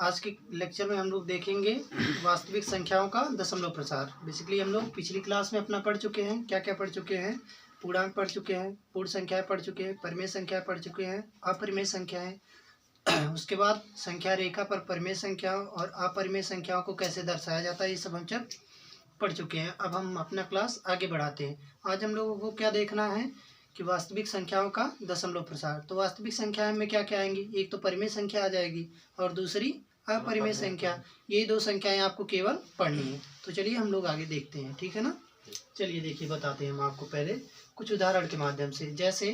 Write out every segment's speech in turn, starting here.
आज के लेक्चर में हम लोग देखेंगे वास्तविक संख्याओं का दशमलव प्रसार। बेसिकली हम लोग पिछली क्लास में अपना पढ़ चुके हैं, क्या क्या पढ़ चुके हैं, पूर्णांक पढ़ चुके हैं, पूर्ण संख्याएं पढ़ चुके हैं, परिमेय संख्या पढ़ चुके हैं, अपरिमेय संख्याएं। उसके बाद संख्या रेखा पर परिमेय संख्याओं और अपरिमेय संख्याओं को कैसे दर्शाया जाता है, ये सब हम जब पढ़ चुके हैं। अब हम अपना क्लास आगे बढ़ाते हैं। आज हम लोगों को क्या देखना है कि वास्तविक संख्याओं का दशमलव प्रसार। तो वास्तविक संख्याएं में क्या क्या आएंगी, एक तो परिमेय संख्या आ जाएगी और दूसरी अपरिमेय संख्या। ये दो संख्याएं आपको केवल पढ़नी है। तो चलिए हम लोग आगे देखते हैं, ठीक है ना। चलिए देखिए, बताते हैं हम आपको पहले कुछ उदाहरण के माध्यम से। जैसे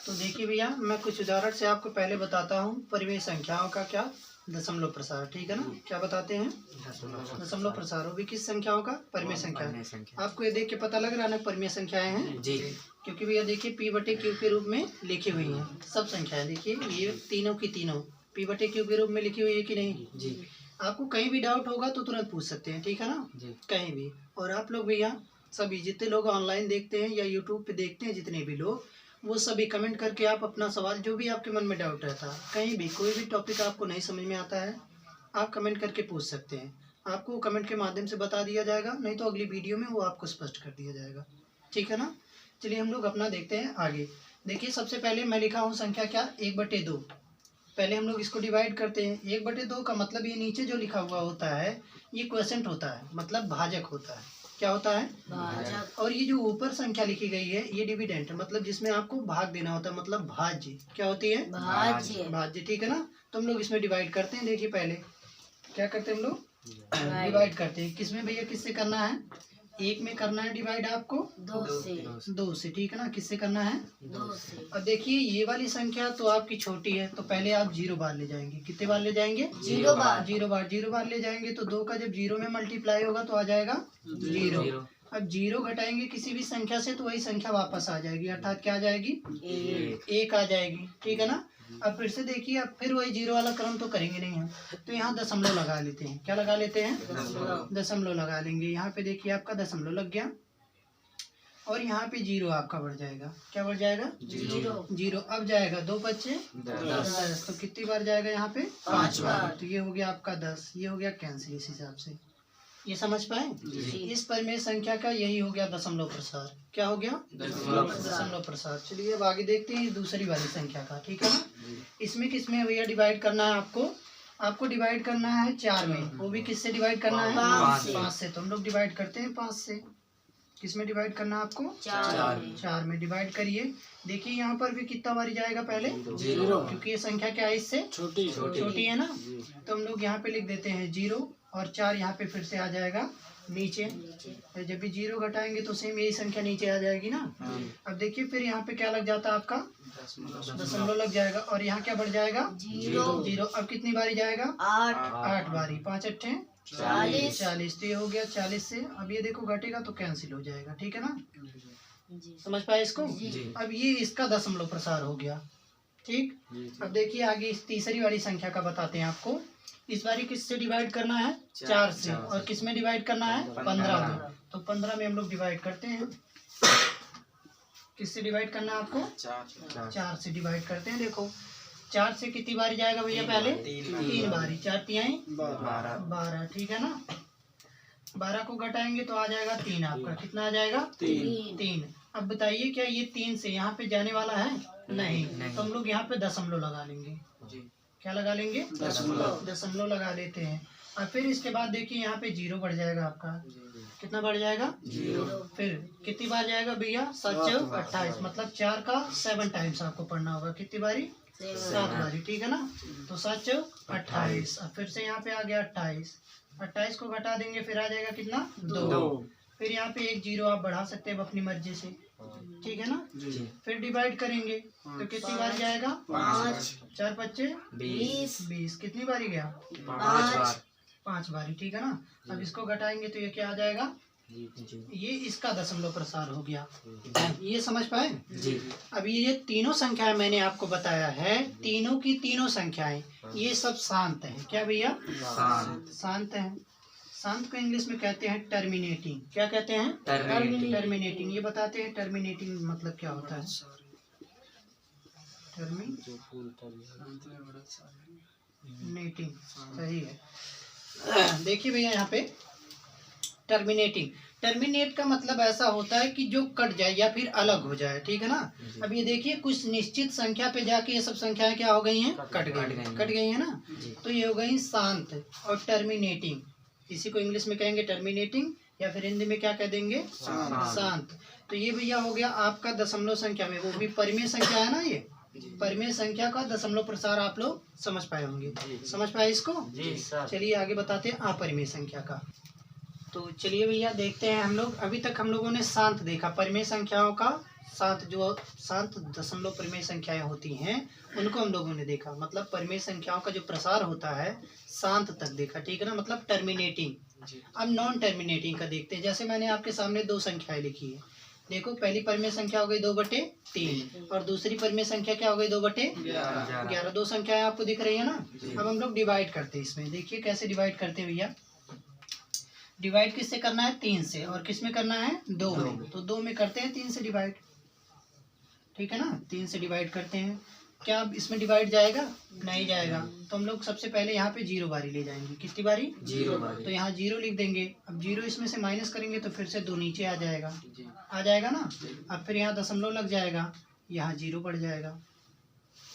तो देखिए भैया, मैं कुछ उदाहरण से आपको पहले बताता हूँ परिमेय संख्याओं का क्या दशमलव प्रसार, ठीक है ना। क्या बताते हैं, दशमलव प्रसार। वो भी किस संख्याओं का, परिमेय संख्या। आपको ये देख के पता लग रहा है ना परिमेय संख्याएं हैं जी, क्योंकि भैया देखिए P/Q के रूप में लिखी हुई हैं सब संख्याएं। देखिए ये तीनों की तीनों P/Q के रूप में लिखी हुई है कि नहीं जी। आपको कहीं भी डाउट होगा तो तुरंत पूछ सकते हैं, ठीक है ना जी, कहीं भी। और आप लोग भैया सभी जितने लोग ऑनलाइन देखते हैं या यूट्यूब पे देखते हैं, जितने भी लोग, वो सभी कमेंट करके आप अपना सवाल जो भी आपके मन में डाउट रहता है, कहीं भी कोई भी टॉपिक आपको नहीं समझ में आता है, आप कमेंट करके पूछ सकते हैं। आपको कमेंट के माध्यम से बता दिया जाएगा, नहीं तो अगली वीडियो में वो आपको स्पष्ट कर दिया जाएगा, ठीक है ना। चलिए हम लोग अपना देखते हैं आगे। देखिए सबसे पहले मैं लिखा हूँ संख्या क्या, 1/2। पहले हम लोग इसको डिवाइड करते हैं। 1/2 का मतलब ये नीचे जो लिखा हुआ होता है ये क्वोशेंट होता है, मतलब भाजक होता है। क्या होता है, भाजक। और ये जो ऊपर संख्या लिखी गई है ये डिविडेंड है, मतलब जिसमें आपको भाग देना होता है, मतलब भाज्य। क्या होती है, भाज्य। भाज्य, ठीक है ना। तो हम लोग इसमें डिवाइड करते हैं। देखिए पहले क्या करते हैं हम लोग, डिवाइड करते हैं। किसमें भैया, किससे करना है, एक में करना है डिवाइड आपको, दो से, ठीक है ना। किससे करना है, 2 से। अब देखिए ये वाली संख्या तो आपकी छोटी है, तो पहले आप 0 बार ले जाएंगे। कितने बार ले जाएंगे, 0 बार। 0 बार ले जाएंगे तो 2 का जब 0 में मल्टीप्लाई होगा तो आ जाएगा 0। अब 0 घटाएंगे किसी भी संख्या से तो वही संख्या वापस आ जाएगी, अर्थात क्या आ जाएगी, 1 आ जाएगी, ठीक है ना। अब फिर से देखिए, अब फिर वही 0 वाला क्रम तो करेंगे नहीं हम, तो यहाँ दशमलव लगा लेते हैं। क्या लगा लेते हैं, दशमलव लगा लेंगे। यहाँ पे देखिए आपका दशमलव लग गया और यहाँ पे 0 आपका बढ़ जाएगा। क्या बढ़ जाएगा, 0। अब जाएगा 2 बच्चे 10, तो कितनी बार जाएगा यहाँ पे, 5 बार। तो ये हो गया आपका 10, ये हो गया कैंसिल। इस हिसाब से ये समझ पाए, इस परिमेय संख्या का यही हो गया दशमलव प्रसार। क्या हो गया, दशमलव प्रसार। चलिए अब आगे देखते हैं दूसरी वाली संख्या का, ठीक है ना। इसमें किसमें भैया डिवाइड करना है आपको डिवाइड करना है 4 में। वो भी किससे डिवाइड करना है, 5 से। तो हम लोग डिवाइड करते हैं 5 से। किसमें डिवाइड करना है आपको, 4 में डिवाइड करिए। देखिए यहाँ पर भी कितना बारी जाएगा, पहले 0, क्योंकि ये संख्या क्या है, इससे छोटी है ना। तो हम लोग यहाँ पे लिख देते हैं 0 और 4 यहाँ पे फिर से आ जाएगा नीचे। तो जब भी 0 घटाएंगे तो सेम यही संख्या नीचे आ जाएगी ना। अब देखिए फिर यहाँ पे क्या लग जाता है आपका, दशमलव लग जाएगा और यहाँ क्या बढ़ जाएगा, 0। अब कितनी बारी जाएगा, 8 बारी। 5 अट्ठे 40। तो ये हो गया 40 से। अब ये देखो घटेगा तो कैंसिल हो जाएगा, ठीक है ना। समझ पाए इसको, अब ये इसका दशमलव प्रसार हो गया, ठीक। अब देखिए आगे इस तीसरी वाली संख्या का बताते हैं आपको। इस बारी किससे डिवाइड करना है, 4 से। और किस में डिवाइड करना है, 15 में। तो 15 में हम लोग डिवाइड करते हैं। किससे डिवाइड करना है आपको, 4 से डिवाइड करते हैं। देखो 4 से कितनी बारी जाएगा भैया, पहले 3 बारी। 4 तिहाई 12, ठीक है ना। 12 को घटाएंगे तो आ जाएगा 3 आपका। कितना आ जाएगा, 3। अब बताइए क्या ये 3 से यहाँ पे जाने वाला है, नहीं। तो हम लोग यहाँ पे दशमलव लगा लेंगे। क्या लगा लेंगे, दशमलव लगा लेते हैं। और फिर इसके बाद देखिए यहाँ पे 0 बढ़ जाएगा आपका। कितना बढ़ जाएगा, 0। फिर कितनी बार जाएगा भैया, 7 28, मतलब 4 का 7 टाइम्स आपको पढ़ना होगा। कितनी बारी, 7 बारी, ठीक है ना। तो 7 28। अब फिर से यहाँ पे आ गया 28 को घटा देंगे फिर आ जाएगा कितना, 2। फिर यहाँ पे एक 0 आप बढ़ा सकते हैं अपनी मर्जी से, ठीक है ना। फिर डिवाइड करेंगे तो कितनी बार जाएगा, 5। 4 बच्चे 20। कितनी बारी गया, 5 बारी, ठीक है ना। अब इसको घटाएंगे तो ये क्या आ जाएगा, ये इसका दशमलव प्रसार हो गया। ये समझ पाए जी। अब ये तीनों संख्याएं मैंने आपको बताया है, तीनों की तीनों संख्याएं ये सब शांत हैं। क्या भैया, शांत हैं। शांत को इंग्लिश में कहते हैं टर्मिनेटिंग। क्या कहते हैं, टर्मिनेटिंग। ये बताते हैं टर्मिनेटिंग मतलब क्या होता है। टर्मिनेटिंग सही है। देखिए भैया यहाँ पे टर्मिनेटिंग, टर्मिनेट का मतलब ऐसा होता है कि जो कट जाए या फिर अलग हो जाए, ठीक है ना। अब ये देखिए कुछ निश्चित संख्या पे जाके ये सब संख्याएं क्या हो गई हैं, कट गई है ना। तो ये हो गई शांत और टर्मिनेटिंग। इसी को इंग्लिश में कहेंगे टर्मिनेटिंग या फिर हिंदी में क्या कह देंगे, शांत। तो ये भैया हो गया आपका दशमलव संख्या में, वो भी परिमेय संख्या है ना। ये परिमेय संख्या का दशमलव प्रसार आप लोग समझ पाए होंगे, समझ पाए इसको। चलिए आगे बताते हैं अपरिमेय संख्या का। तो चलिए भैया देखते हैं हम लोग। अभी तक हम लोगों ने शांत देखा, परिमेय संख्याओं का शांत, जो शांत दशमलव परिमेय संख्याएं होती हैं उनको हम लोगों ने देखा। मतलब परिमेय संख्याओं का जो प्रसार होता है शांत तक देखा, ठीक है ना, मतलब टर्मिनेटिंग। अब नॉन टर्मिनेटिंग का देखते हैं। जैसे मैंने आपके सामने दो संख्याएं लिखी है, देखो पहली परिमेय संख्या हो गई 2/3 और दूसरी परिमेय संख्या क्या हो गई 2/11। दो संख्याएं आपको दिख रही है ना। अब हम लोग डिवाइड करते हैं इसमें। देखिए कैसे डिवाइड करते हैं भैया। डिवाइड किससे करना है, 3 से, और किस में करना है, 2 में। तो 2 में करते हैं 3 से डिवाइड, ठीक है ना। 3 से डिवाइड करते हैं। क्या अब इसमें डिवाइड जाएगा, नहीं जाएगा। तो हम लोग सबसे पहले यहाँ पे 0 बारी ले जाएंगे। कितनी बारी, 0 बारी। तो यहाँ 0 लिख देंगे। अब 0 इसमें से माइनस करेंगे तो फिर से 2 नीचे आ जाएगा ना। अब फिर यहाँ दशमलव लग जाएगा, यहाँ 0 बढ़ जाएगा।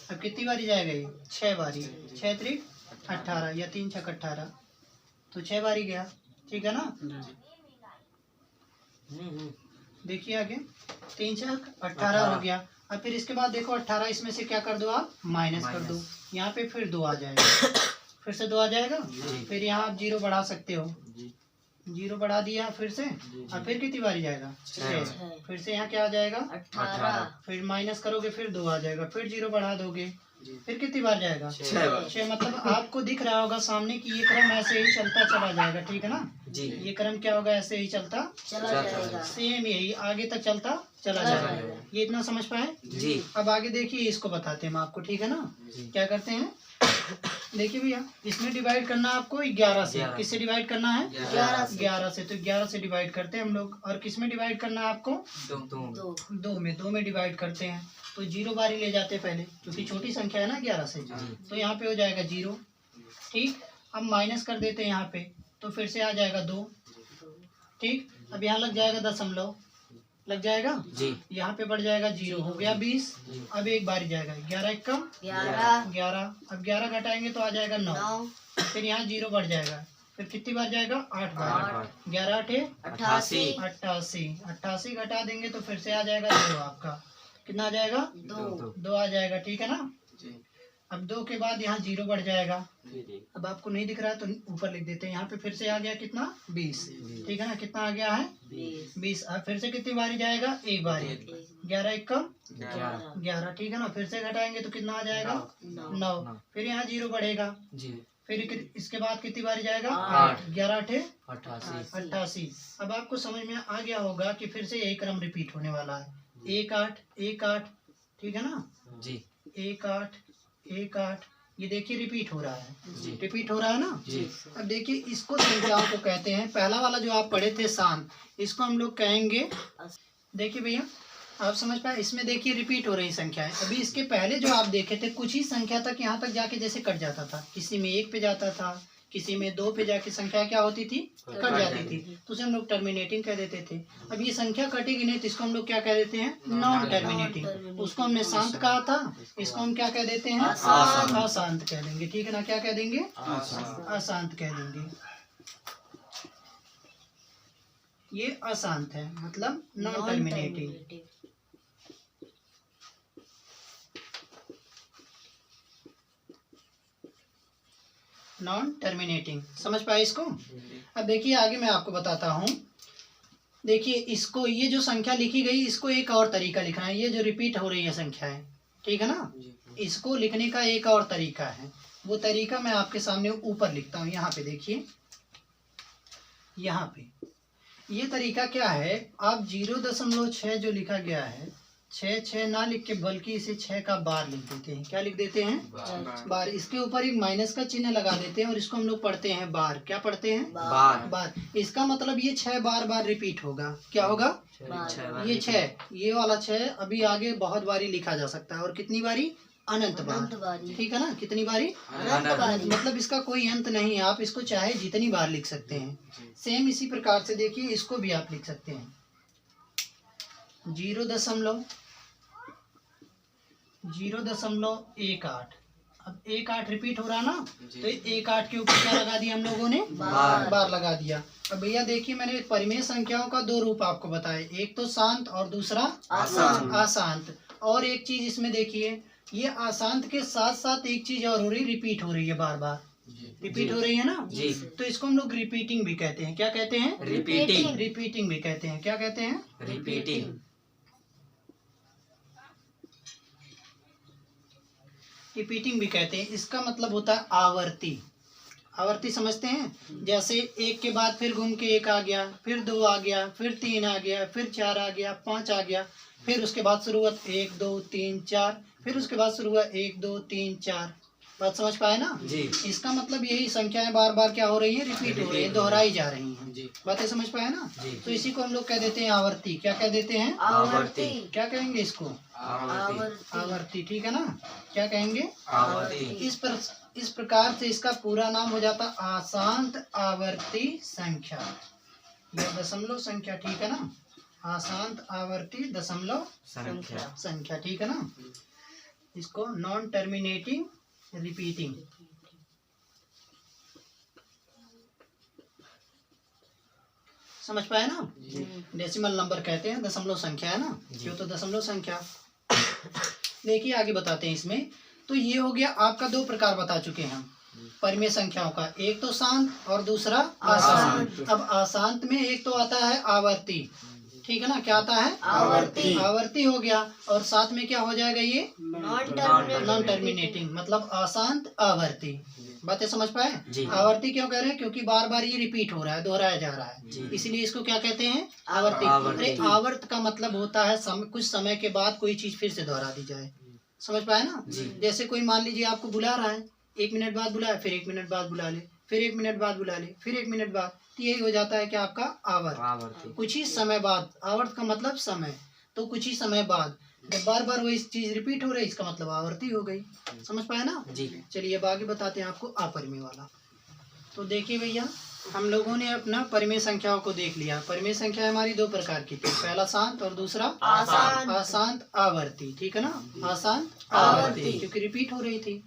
अब कितनी बारी जाएगा ये, 6 बारी। 6 त्रिक 18 या 3 छक 18, तो 6 बारी गया, ठीक है ना। देखिए आगे 3 छक 18 हो गया। अब फिर इसके बाद देखो 18 इसमें से क्या कर दो आप, माइनस कर दो। यहाँ पे फिर 2 आ जाएगा, फिर से 2 आ जाएगा। फिर यहाँ आप 0 बढ़ा सकते हो, 0 बढ़ा दिया फिर से। अब फिर कितनी बारी जाएगा, 6। फिर से यहाँ क्या आ जाएगा, 18। फिर माइनस करोगे फिर 2 आ जाएगा। फिर 0 बढ़ा दोगे, फिर कितनी बार जाएगा, 6। मतलब आपको दिख रहा होगा सामने कि ये क्रम ऐसे ही चलता चला जाएगा, ठीक है ना जी। ये क्रम क्या होगा, ऐसे ही चलता चला जाएगा, सेम यही आगे तक चलता चला जाएगा। ये इतना समझ पाए जी। अब आगे देखिए इसको बताते हैं हम आपको, ठीक है ना। क्या करते हैं, देखिए भैया इसमें डिवाइड करना है आपको 11 से। किससे डिवाइड करना है, 11 से। तो 11 से डिवाइड करते हैं हम लोग। और किस में डिवाइड करना है आपको, 2 में डिवाइड करते हैं। तो 0 बारी ले जाते हैं पहले, क्योंकि छोटी संख्या है ना 11 से। तो यहाँ पे हो जाएगा 0, ठीक। अब माइनस कर देते हैं यहाँ पे, तो फिर से आ जाएगा 2, ठीक। अब यहाँ लग जाएगा दशमलव, लग जाएगा जी। यहाँ पे बढ़ जाएगा 0, हो गया 20। अब एक बारी जाएगा 11 एकम 11। अब 11 घटाएंगे तो आ जाएगा 9। फिर यहाँ 0 बढ़ जाएगा, फिर कितनी बार जाएगा, 8 बार। 11 8 88 घटा देंगे तो फिर से आ जाएगा 2 आपका। कितना आ जाएगा, 2 आ जाएगा, ठीक है ना। अब 2 के बाद यहाँ 0 बढ़ जाएगा। अब आपको नहीं दिख रहा है तो ऊपर लिख देते हैं। यहाँ पे फिर से आ गया कितना, 20, ठीक है ना। कितना आ गया है, 20। अब फिर से कितनी बारी जाएगा, एक बारी। 11 एकम 11, ठीक है ना। फिर से घटाएंगे तो कितना आ जाएगा, 9। फिर यहाँ 0 बढ़ेगा। फिर इसके बाद कितनी बारी जाएगा, 8। 11 8 88। अब आपको समझ में आ गया होगा कि फिर से यही क्रम रिपीट होने वाला है। 1 8 1 8, ठीक है ना जी। 1 8 1 8, ये देखिए रिपीट हो रहा है, रिपीट हो रहा है ना जी। अब देखिए इसको संख्याओं को कहते हैं, पहला वाला जो आप पढ़े थे शांत, इसको हम लोग कहेंगे। देखिए भैया आप समझ पाए, इसमें देखिए रिपीट हो रही संख्या है। अभी इसके पहले जो आप देखे थे कुछ ही संख्या तक यहाँ तक जाके जैसे कट जाता था, किसी में 1 पे जाता था, किसी में 2 पे जाके संख्या क्या होती थी, कट जाती थी, तो उसे हम लोग टर्मिनेटिंग कह देते थे। अब ये संख्या कटेगी नहीं तो इसको हम लोग क्या कह देते हैं, नॉन टर्मिनेटिंग। उसको हमने शांत कहा था, इसको हम क्या कह देते हैं, अशांत कह देंगे, ठीक है ना। क्या कह देंगे, अशांत कह देंगे। ये अशांत है, मतलब नॉन टर्मिनेटिंग। नॉन टर्मिनेटिंग, समझ पाए इसको। अब देखिए आगे मैं आपको बताता हूँ। देखिए इसको, ये जो संख्या लिखी गई इसको एक और तरीका लिखना है। ये जो रिपीट हो रही है संख्या है, ठीक है ना, इसको लिखने का एक और तरीका है। वो तरीका मैं आपके सामने ऊपर लिखता हूँ। यहाँ पे देखिए, यहाँ पे ये तरीका क्या है, आप 0.6 जो लिखा गया है, 6 ना लिख के बल्कि इसे 6 का बार लिख देते हैं। क्या लिख देते हैं, बार। इसके ऊपर एक माइनस का चिन्ह लगा देते हैं और इसको हम लोग पढ़ते हैं बार। क्या पढ़ते हैं, बार। इसका मतलब ये 6 बार रिपीट होगा। क्या होगा, ये 6, ये वाला 6 अभी आगे बहुत बारी लिखा जा सकता है। और कितनी बारी, अनंत बार, ठीक है ना। कितनी बारी? अनंत बारी। मतलब इसका कोई अंत नहीं है, आप इसको चाहे जितनी बार लिख सकते हैं। सेम इसी प्रकार से देखिए इसको भी आप लिख सकते हैं 0.018। अब 18 रिपीट हो रहा ना, तो 18 के ऊपर क्या लगा दिया हम लोगों ने? बार लगा दिया। अब भैया देखिए मैंने परिमेय संख्याओं का दो रूप आपको बताए, एक तो शांत और दूसरा अशांत। और एक चीज इसमें देखिए, ये अशांत के साथ साथ एक चीज और हो रही, रिपीट हो रही है, बार बार रिपीट हो रही है ना जी। तो इसको हम लोग रिपीटिंग भी कहते हैं। क्या कहते हैं? रिपीटिंग भी कहते हैं। क्या कहते हैं? रिपीटिंग भी कहते हैं। इसका मतलब होता है आवर्ती। आवर्ती समझते हैं? जैसे एक के बाद फिर घूम के एक आ गया, फिर 2 आ गया, फिर 3 आ गया, फिर 4 आ गया, 5 आ गया, फिर उसके बाद शुरू हुआ 1 2 3 4, फिर उसके बाद शुरू हुआ 1 2 3 4। बात समझ पाए ना जी। इसका मतलब यही संख्याएं बार बार क्या हो रही है? रिपीट हो रही है, दोहराई जा रही हैं जी। बातें समझ पाए ना जी। तो इसी को हम लोग कह देते हैं आवर्ती। क्या कह देते हैं? आवर्ती। क्या कहेंगे इसको? आवर्ती, ठीक है ना। क्या कहेंगे? आवर्ती। इस प्रकार से इसका पूरा नाम हो जाता अशांत आवर्ती संख्या या दशमलव संख्या, ठीक है ना। अशांत आवर्ती दशमलव संख्या, ठीक है ना। इसको नॉन टर्मिनेटिंग रिपीटिंग। समझ पाए ना? डेसिमल नंबर कहते हैं, दशमलव संख्या है ना, ये तो दशमलव संख्या। देखिए आगे बताते हैं इसमें। तो ये हो गया आपका, 2 प्रकार बता चुके हैं हम परिमेय संख्याओं का, एक तो शांत और दूसरा अशांत। अब अशांत में एक तो आता है आवर्ती, ठीक है ना। क्या आता है? आवर्ती हो गया। और साथ में क्या हो जाएगा? ये नॉन टर्मिनेटिंग, मतलब अशांत आवर्ती। बातें समझ पाए? आवर्ती क्यों कह रहे हैं? क्योंकि बार बार ये रिपीट हो रहा है, दोहराया जा रहा है, इसीलिए इसको क्या कहते हैं? आवर्ती। अरे आवर्त का मतलब होता है कुछ समय के बाद कोई चीज फिर से दोहरा दी जाए। समझ पाए ना? जैसे कोई मान लीजिए आपको बुला रहा है, 1 मिनट बाद बुलाए, फिर 1 मिनट बाद बुला ले, फिर 1 मिनट बाद बुला ले, फिर 1 मिनट बाद, तो यही हो जाता है कि आपका आवर्त। कुछ ही समय बाद, आवर्त का मतलब समय, तो कुछ ही समय बाद जब बार बार वही चीज रिपीट हो रही है, इसका मतलब आवर्ती हो गई। समझ पाए ना जी। चलिए अब आगे बताते हैं आपको अपरिमेय वाला। तो देखिए भैया, हम लोगों ने अपना परिमेय संख्याओं को देख लिया। परिमेय संख्या हमारी 2 प्रकार की थी, पहला शांत और दूसरा अशांत आवर्ती, ठीक है ना। अशांत आवर्ती क्योंकि रिपीट हो रही थी।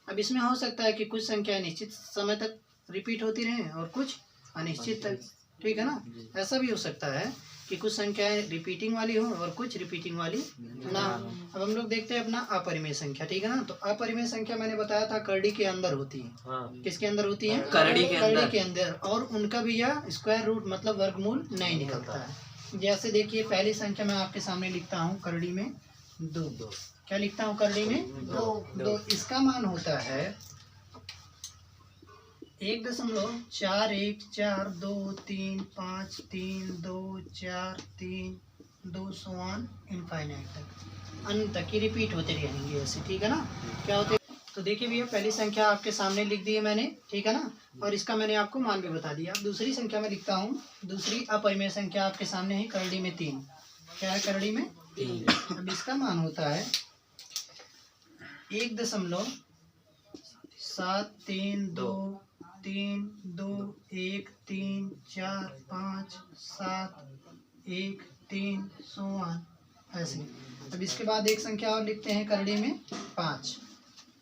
अब इसमें हो सकता है कि कुछ संख्या निश्चित समय तक रिपीट होती रहे और कुछ अनिश्चित तक, ठीक है ना। ऐसा भी हो सकता है कि कुछ संख्याएं रिपीटिंग वाली हो और कुछ रिपीटिंग वाली ना हो। अब हम लोग देखते हैं अपना अपरिमेय संख्या, ठीक है ना। तो अपरिमेय संख्या मैंने बताया था करड़ी के अंदर होती है। किसके अंदर होती है? करड़ी के अंदर। और उनका भी यह स्क्वायर रूट मतलब वर्गमूल नहीं निकलता है। जैसे देखिए पहली संख्या मैं आपके सामने लिखता हूँ करड़ी में 2। क्या लिखता हूँ करड़ी में? 2। इसका मान होता है 1.412353242 इनफाइनाइट तक, अनंत तक की रिपीट होते रहेंगे ऐसे, ठीक है ना। क्या होते? तो देखिए भैया पहली संख्या आपके सामने लिख दी है मैंने, ठीक है ना। और इसका मैंने आपको मान भी बता दिया। दूसरी संख्या में लिखता हूँ, दूसरी अपरिमेय संख्या आपके सामने है करड़ी में 3। क्या है करड़ी में? 3। अब इसका मान होता है 1.7321345713 ऐसे। अब इसके बाद एक संख्या और लिखते हैं करड़ी में 5।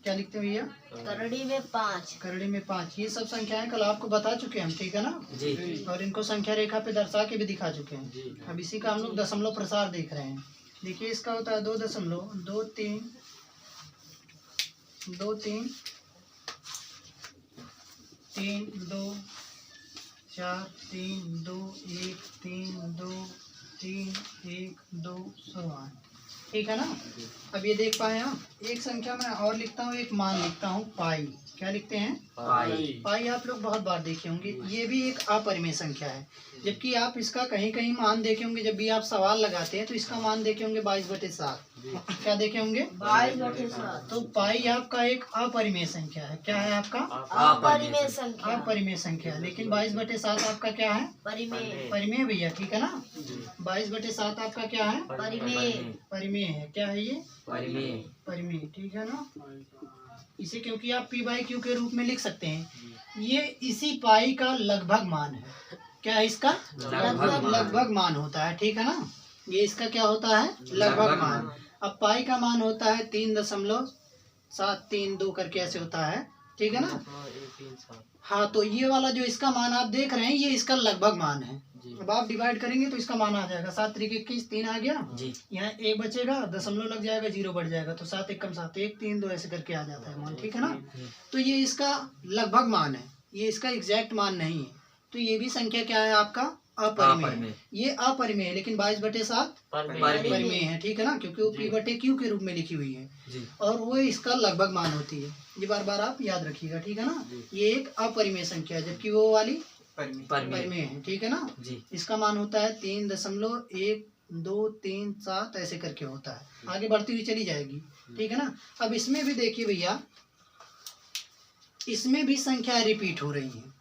क्या लिखते हैं भैया? करड़ी में 5। करड़ी में 5। ये सब संख्याएं कल आपको बता चुके हैं हम, ठीक है ना जी। और इनको संख्या रेखा पे दर्शा के भी दिखा चुके हैं जी। अब इसी का हम लोग दशमलव प्रसार देख रहे हैं। देखिए इसका होता है 2.23 2 3 3 2 4 3 2 1 3 2 3 1 2 100, ठीक है ना। अब ये देख पाए हम। एक संख्या में और लिखता हूँ, एक मान लिखता हूँ पाई। क्या लिखते हैं? पाई आप लोग बहुत बार देखे होंगे। ये भी एक अपरिमेय संख्या है, जबकि आप इसका कहीं कहीं मान देखे होंगे। जब भी आप सवाल लगाते हैं तो इसका मान देखे होंगे 22/7। क्या देखे होंगे? 22/7 तो पाई आपका एक अपरिमेय संख्या है। क्या है आपका? अपरिमेय संख्या अपरिमेय संख्या। लेकिन 22/7 आपका क्या है? परिमेय परिमेय भैया, ठीक है ना। 22/7 आपका क्या है? परिमेय परिमेय है। क्या है ये? परिमेय। परिमेय, ठीक है ना। इसे क्योंकि आप p/q के रूप में लिख सकते हैं। ये इसी पाई का लगभग मान है। क्या है इसका? लगभग मान होता है, ठीक है ना। ये इसका क्या होता है? लगभग मान। अब पाई का मान होता है 3.732 करके ऐसे होता है, ठीक है ना। हाँ, तो ये वाला जो इसका मान आप देख रहे हैं ये इसका लगभग मान है। अब आप डिवाइड करेंगे तो इसका मान आ जाएगा 7 3 21 3 आ गया। यहाँ 1 बचेगा, दशमलव लग जाएगा, 0 बढ़ जाएगा, तो 7 1 कम 7 1 3 2 ऐसे करके आ जाता है मान, ठीक है ना। तो ये इसका लगभग मान है, ये इसका एग्जैक्ट मान नहीं है। तो ये भी संख्या क्या है आपका? अपरिमेय। ये अपरिमेय है, लेकिन 22/7 परिमेय है, ठीक है ना, क्योंकि वो p/q के रूप में लिखी हुई है और वो इसका लगभग मान होती है। ये बार बार आप याद रखिएगा, ठीक है ना। ये एक अपरिमेय संख्या है, जबकि वो वाली परिमेय है, ठीक है ना। इसका मान होता है 3.1237 ऐसे करके होता है। आगे बढ़ती हुई चली जाएगी, ठीक है ना। अब इसमें भी देखिए भैया, इसमें भी संख्या रिपीट हो रही है।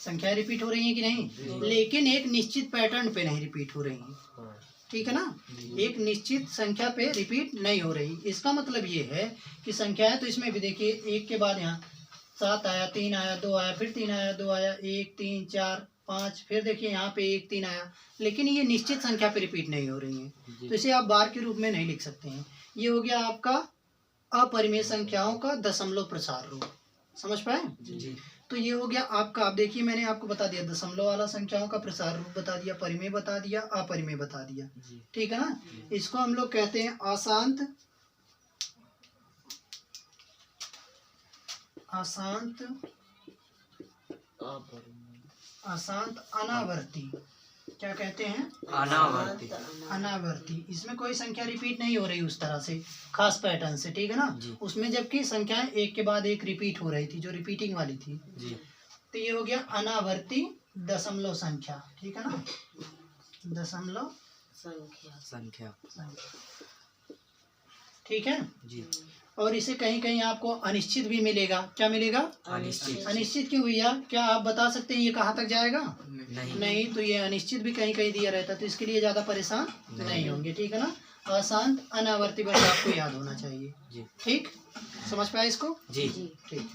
संख्या रिपीट हो रही है कि नहीं? लेकिन एक निश्चित पैटर्न पे नहीं रिपीट हो रही है, ठीक है ना। एक निश्चित संख्या पे रिपीट नहीं हो रही। इसका मतलब ये है कि संख्या है, तो इसमें भी देखिए 1 के बाद यहाँ 7 आया, 3 आया, 2 आया, फिर 3 आया, 2 आया, 1 3 4 5, फिर देखिए यहाँ पे 1 3 आया, लेकिन ये निश्चित संख्या पे रिपीट नहीं हो रही है। तो इसे आप बार के रूप में नहीं लिख सकते हैं। ये हो गया आपका अपरिमेय संख्याओं का दशमलव प्रसार रूप। समझ पाए? तो ये हो गया आपका। आप देखिए मैंने आपको बता दिया, दशमलव वाला संख्याओं का प्रसार रूप बता दिया, परिमेय बता दिया, अपरिमेय बता दिया, ठीक है ना। इसको हम लोग कहते हैं अशांत अनावर्ती। क्या कहते हैं? अनावर्ती। इसमें कोई संख्या रिपीट नहीं हो रही उस तरह से, खास पैटर्न से, ठीक है ना। उसमें जबकि संख्याएं एक के बाद एक रिपीट हो रही थी, जो रिपीटिंग वाली थी। तो ये हो गया अनावर्ती दशमलव संख्या, ठीक है ना। दशमलव संख्या, ठीक है जी। और इसे कहीं कहीं आपको अनिश्चित भी मिलेगा। क्या मिलेगा? अनिश्चित क्यों भैया? क्या आप बता सकते हैं ये कहाँ तक जाएगा? नहीं, तो ये अनिश्चित भी कहीं कहीं दिया रहता है, तो इसके लिए ज्यादा परेशान नहीं होंगे, ठीक है ना। अशांत अनावर्ती बस आपको याद होना चाहिए, ठीक। समझ पाए इसको? जी। ठीक।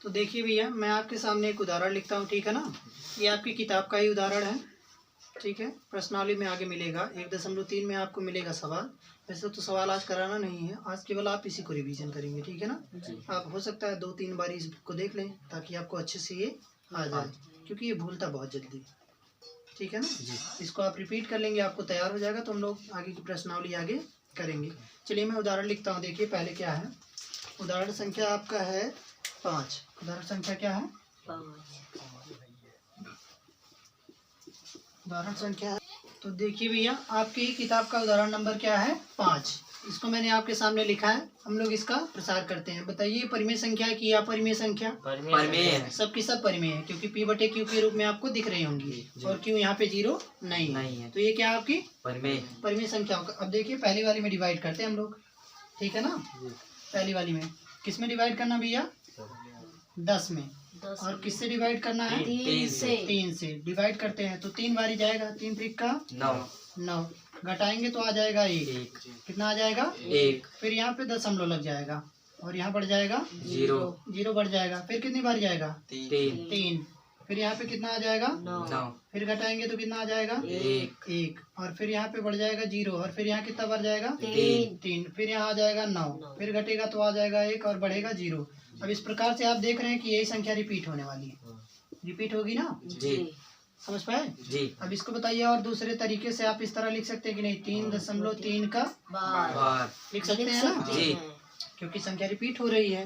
तो देखिए भैया, मैं आपके सामने एक उदाहरण लिखता हूँ, ठीक है ना। ये आपकी किताब का ही उदाहरण है, ठीक है। प्रश्नावली में आगे मिलेगा 1.3 में आपको मिलेगा सवाल। वैसे तो सवाल आज कराना नहीं है, आज केवल आप इसी को रिवीजन करेंगे, ठीक है ना। आप हो सकता है 2-3 बार इसको देख लें ताकि आपको अच्छे से ये आ जाए, क्योंकि ये भूलता बहुत जल्दी, ठीक है ना। इसको आप रिपीट कर लेंगे, आपको तैयार हो जाएगा, तो हम लोग आगे की प्रश्नावली आगे करेंगे। चलिए मैं उदाहरण लिखता हूँ। देखिए पहले क्या है, उदाहरण संख्या आपका है 5। उदाहरण संख्या क्या है? 5। उदाहरण संख्या है, तो देखिए भैया आपकी किताब का उदाहरण नंबर क्या है? 5। इसको मैंने आपके सामने लिखा है, हम लोग इसका प्रसार करते हैं। बताइए परिमेय संख्या है कि अपरिमेय संख्या? परिमेय। सबकी सब परिमेय है, क्योंकि p/q के रूप में आपको दिख रही होंगी और q यहाँ पे 0 नहीं है। तो ये क्या है आपकी? परिमेय संख्याओं का। अब देखिए पहली वाली में डिवाइड करते हैं हम लोग, ठीक है ना। पहली वाली में किस में डिवाइड करना भैया? 10 में। और किससे डिवाइड करना है? 3 से डिवाइड करते हैं, तो 3 बारी जाएगा। 3 3 का 9। घटाएंगे तो आ जाएगा 1। कितना आ जाएगा? 1। फिर यहाँ पे दशमलव लग जाएगा और यहाँ बढ़ जाएगा 0 बढ़ जाएगा। फिर कितनी बार जाएगा? 3। फिर यहाँ पे कितना आ जाएगा? 9। फिर घटाएंगे तो कितना आ जाएगा? 1। और फिर यहाँ पे बढ़ जाएगा 0 और फिर यहाँ कितना बढ़ जाएगा? 3। फिर यहाँ आ जाएगा 9। फिर घटेगा तो आ जाएगा 1 और बढ़ेगा 0। अब इस प्रकार से आप देख रहे हैं कि यही संख्या रिपीट होने वाली है। रिपीट होगी ना? समझ पाए? अब इसको बताइए और दूसरे तरीके से आप इस तरह लिख सकते हैं कि नहीं? 3.3 का बार लिख सकते हैं ना, क्योंकि संख्या रिपीट हो रही है।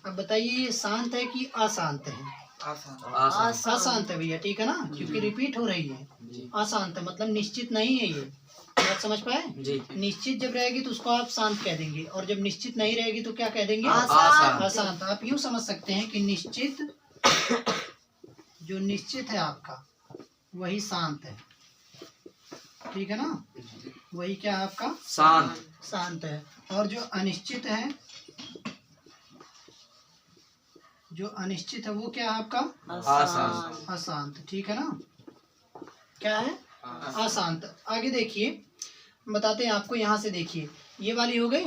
अब बताइए ये शांत है कि अशांत है? अशांत है भैया, ठीक है ना, क्योंकि रिपीट हो रही है। अशांत है मतलब निश्चित नहीं है। ये बात समझ पाए? निश्चित जब रहेगी तो उसको आप शांत कह देंगे, और जब निश्चित नहीं रहेगी तो क्या कह देंगे? अशांत। आप यूँ समझ सकते हैं कि निश्चित, जो निश्चित है आपका वही शांत है, ठीक है ना, वही क्या है आपका शांत, शांत है। और जो अनिश्चित है, जो अनिश्चित है वो क्या है आपका अशांत, अशांत, ठीक है ना, क्या है अशांत। आगे देखिए, बताते हैं आपको, यहाँ से देखिए ये वाली हो गई।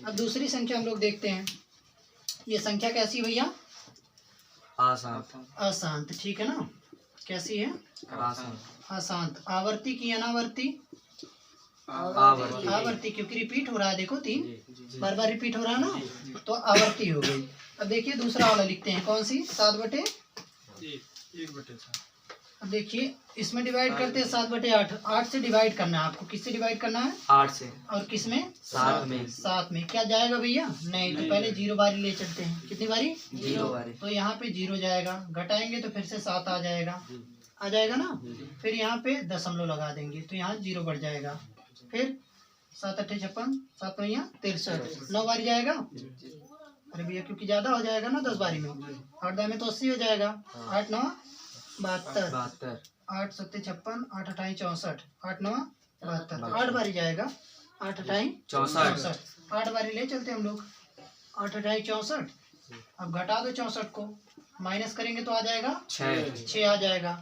अब दूसरी संख्या हम लोग देखते हैं, ये संख्या कैसी भैया, अशांत, अशांत, ठीक है ना, कैसी है अशांत, अशांत। आवर्ती की अनावर्ती, आवर्ती, आवर्ती क्योंकि रिपीट हो रहा है, देखो 3 बार बार रिपीट हो रहा है ना, तो आवर्ती हो गई। अब देखिए दूसरा वाला लिखते हैं, कौन सी, 7/1। अब देखिए इसमें डिवाइड करते हैं 7/8, 8 से डिवाइड करना है आपको, किससे डिवाइड करना है, 8 से, और किसमें, 7 में, 7 में। क्या जाएगा भैया, नहीं, तो पहले 0 बारी ले चलते हैं, कितनी बारी, 0 बारी, तो यहाँ पे 0 जाएगा, घटाएंगे तो फिर से 7 आ जाएगा, आ जाएगा ना, फिर यहाँ पे दशमलव लगा देंगे तो यहाँ 0 बढ़ जाएगा, फिर 7×8 56, 7 9 63, 9 बारी जाएगा। अरे भैया क्योंकि ज्यादा हो जाएगा ना 10 बारी में, 8 दाएं में तो 80 हो जाएगा, 8 9 72, 72, 8 7 56, 8 28 64, 8 9 72, 8 बारी जाएगा, 8 28 64, 8 बारी ले चलते हम लोग, 8 28 64। अब घटा दो 64 को, माइनस करेंगे तो आ जाएगा 6 आ जाएगा,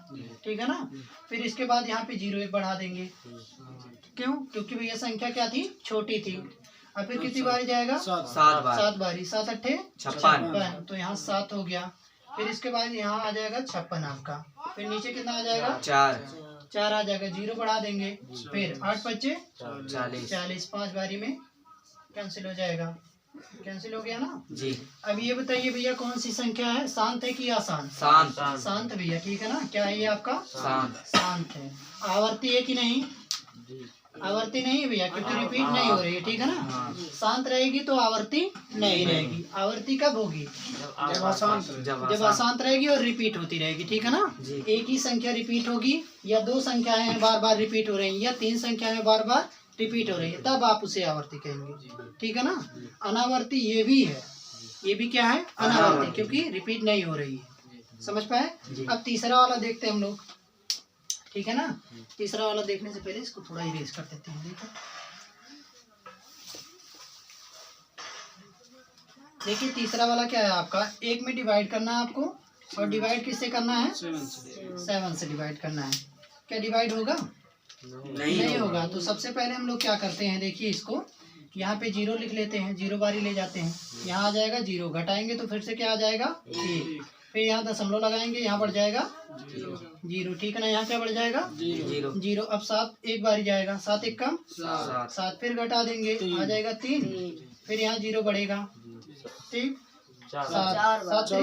ठीक है ना। फिर इसके बाद यहाँ पे 0 1 बढ़ा देंगे, क्यों, क्योंकि भैया संख्या क्या थी, छोटी थी। अब फिर कितनी बारी जाएगा, 7 बार, 7 बारी, 7 8 56, तो यहाँ 7 हो गया। फिर इसके बाद यहाँ आ जाएगा 56 आपका, फिर नीचे कितना आ जाएगा, 4 आ जाएगा, 0 बढ़ा देंगे, फिर 8 5 40, 5 बारी में कैंसिल हो जाएगा, कैंसिल हो गया ना जी। अब ये बताइए भैया कौन सी संख्या है, शांत है कि अशांत, शांत, शांत भैया, ठीक है ना, क्या है ये आपका शांत, शांत है। आवर्ती है कि नहीं, आवर्ती नहीं है भैया, क्योंकि रिपीट नहीं हो रही है, ठीक है ना, शांत रहेगी तो आवर्ती नहीं रहेगी। आवर्ती कब होगी, जब अशांत रहेगी और रिपीट होती रहेगी, ठीक है ना। एक ही संख्या रिपीट होगी, या 2 संख्याएं बार बार रिपीट हो रही हैं, या 3 संख्याएं बार बार रिपीट हो रही है, तब आप उसे आवर्ती कहेंगे, ठीक है ना। अनावर्ती ये भी है, ये भी क्या है अनावर्ती, क्योंकि रिपीट नहीं हो रही है, समझ पाए। अब तीसरा वाला देखते हैं हम लोग, ठीक है ना। तीसरा वाला देखने से पहले इसको थोड़ा इरेज कर देते हैं, देखिए तीसरा वाला क्या है आपका, 1 में डिवाइड करना है आपको, और डिवाइड किससे करना है, 7 से डिवाइड करना है। क्या डिवाइड होगा, नहीं होगा। तो सबसे पहले हम लोग क्या करते हैं, देखिए इसको यहाँ पे 0 लिख लेते हैं, 0 बारी ले जाते हैं, यहाँ आ जाएगा 0, घटाएंगे तो फिर से क्या आ जाएगा 1, फिर यहाँ दशमलव लगाएंगे, यहाँ बढ़ जाएगा 0, ठीक है ना, यहाँ क्या बढ़ जाएगा 0। अब 7 1 बारी जाएगा, 7 1 कम 7, फिर घटा देंगे आ जाएगा 3, फिर यहाँ 0 बढ़ेगा, ठीक, 7 7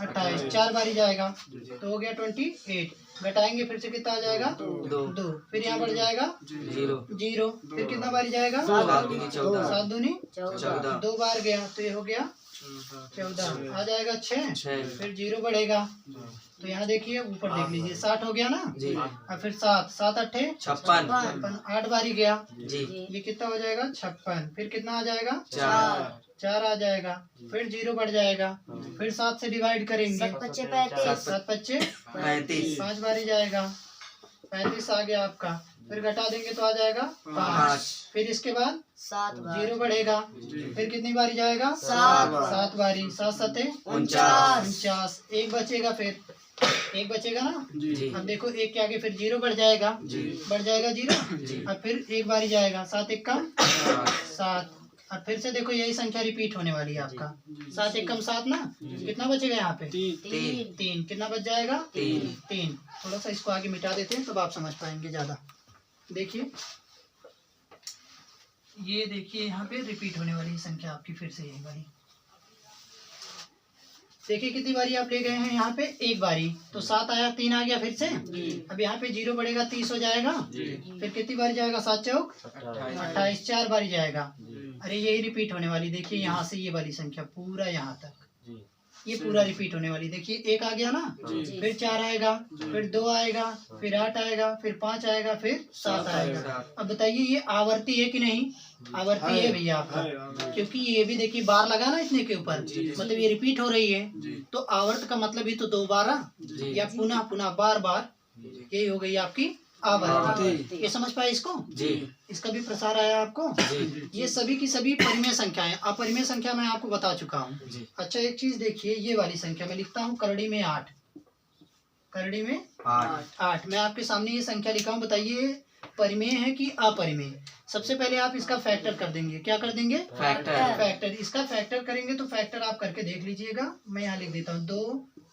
28, 4 बारी जाएगा तो हो गया 28, घटाएंगे फिर से कितना आ जाएगा 2, फिर यहाँ बढ़ जाएगा 0, फिर कितना बारी जाएगा 7 दूनी 14, 2 बार गया तो ये हो गया 14, आ जाएगा 6, फिर 0 बढ़ेगा तो यहाँ देखिए ऊपर देख लीजिए 60 हो गया ना, और फिर 7 7 8 56, 8 बारी गया, ये कितना हो जाएगा 56, फिर कितना आ जाएगा 4 आ जाएगा, फिर 0 बढ़ जाएगा, फिर 7 से डिवाइड करेंगे, 7 5 5 बारी जाएगा, 35 आ गया आपका, फिर घटा देंगे तो आ जाएगा 5, फिर इसके बाद 0 बढ़ेगा, फिर कितनी बारी जाएगा 7 बारी, 7 7 49, 1 बचेगा, फिर 1 बचेगा ना। अब देखो 1 के आगे फिर 0 बढ़ जाएगा 0, अब फिर 1 बारी जाएगा, 7 1 कम 7, अब फिर से देखो यही संख्या रिपीट होने वाली है आपका, 7 1 कम 7 ना, कितना बचेगा यहाँ पे 3, कितना बच जाएगा 3। थोड़ा सा इसको आगे मिटा देते हैं तब आप समझ पाएंगे ज्यादा। देखिए ये देखिए यहाँ पे रिपीट होने वाली संख्या आपकी फिर से यही वाली, देखिए कितनी बारी आप ले गए हैं यहाँ पे 1 बारी, तो 7 आया 3 आ गया फिर से, अब यहाँ पे 0 बढ़ेगा 30 हो जाएगा, फिर कितनी बारी जाएगा 7 चौक 28, 4 बारी जाएगा। अरे यही रिपीट होने वाली, देखिए यहाँ से ये वाली संख्या पूरा यहाँ तक ये पूरा रिपीट होने वाली, देखिए 1 आ गया ना, फिर 4 आएगा, फिर 2 आएगा, फिर 8 आएगा, फिर 5 आएगा, फिर 7 आएगा। अब बताइए ये आवर्ती है कि नहीं, आवर्ती है भैया आपका, क्योंकि ये भी देखिए बार लगा ना इतने के ऊपर, मतलब ये रिपीट हो रही है, तो आवर्त का मतलब ही तो दोबारा या पुनः पुनः बार बार यही हो गई आपकी आवर्ती। ये समझ पाए इसको? जी इसका भी प्रसार आया आपको? जी ये सभी की सभी परिमेय संख्याएं। अपरिमेय संख्या मैं आपको बता चुका हूँ। जी। अच्छा एक चीज देखिए, ये वाली संख्या मैं लिखता हूँ करड़ी में 8। करड़ी में 8 मैं आपके सामने ये संख्या लिखा हूँ, बताइए परिमेय है कि अपरिमेय। सबसे पहले आप इसका फैक्टर कर देंगे। क्या कर देंगे? फैक्टर। इसका फैक्टर करेंगे तो फैक्टर आप करके देख लीजिएगा। मैं यहाँ लिख देता हूँ 2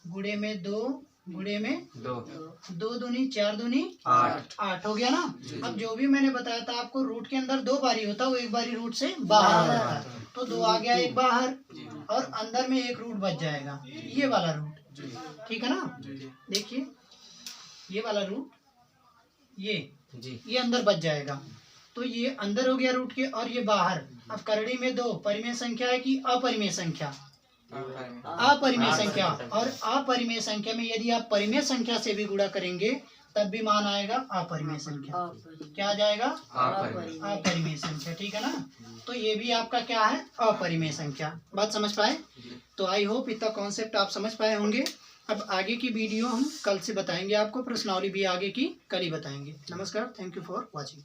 गुणे में 2 गुणे में 2 दूनी 4 दूनी 8 हो गया ना। अब जो भी मैंने बताया था आपको, रूट के अंदर 2 बारी होता है, वो एक बारी रूट से बाहर होता है, तो 2 आ गया एक बाहर और अंदर में एक रूट बच जाएगा, ये वाला रूट। ठीक है ना? देखिए ये वाला रूट, ये अंदर बच जाएगा, तो ये अंदर हो गया रूट के और ये बाहर। अब करड़ी में 2 परिमेय संख्या है कि अपरिमेय संख्या? अपरिमेय संख्या। और अपरिमेय संख्या में यदि आप परिमेय संख्या से भी गुणा करेंगे तब भी मान आएगा अपरिमेय संख्या। क्या आ जाएगा? अपरिमेय संख्या। ठीक है ना? तो ये भी आपका क्या है? अपरिमेय संख्या। बात समझ पाए? तो आई होप इतना कॉन्सेप्ट आप समझ पाए होंगे। अब आगे की वीडियो हम कल से बताएंगे आपको, प्रश्नावली भी आगे की कल ही बताएंगे। नमस्कार, थैंक यू फॉर वॉचिंग।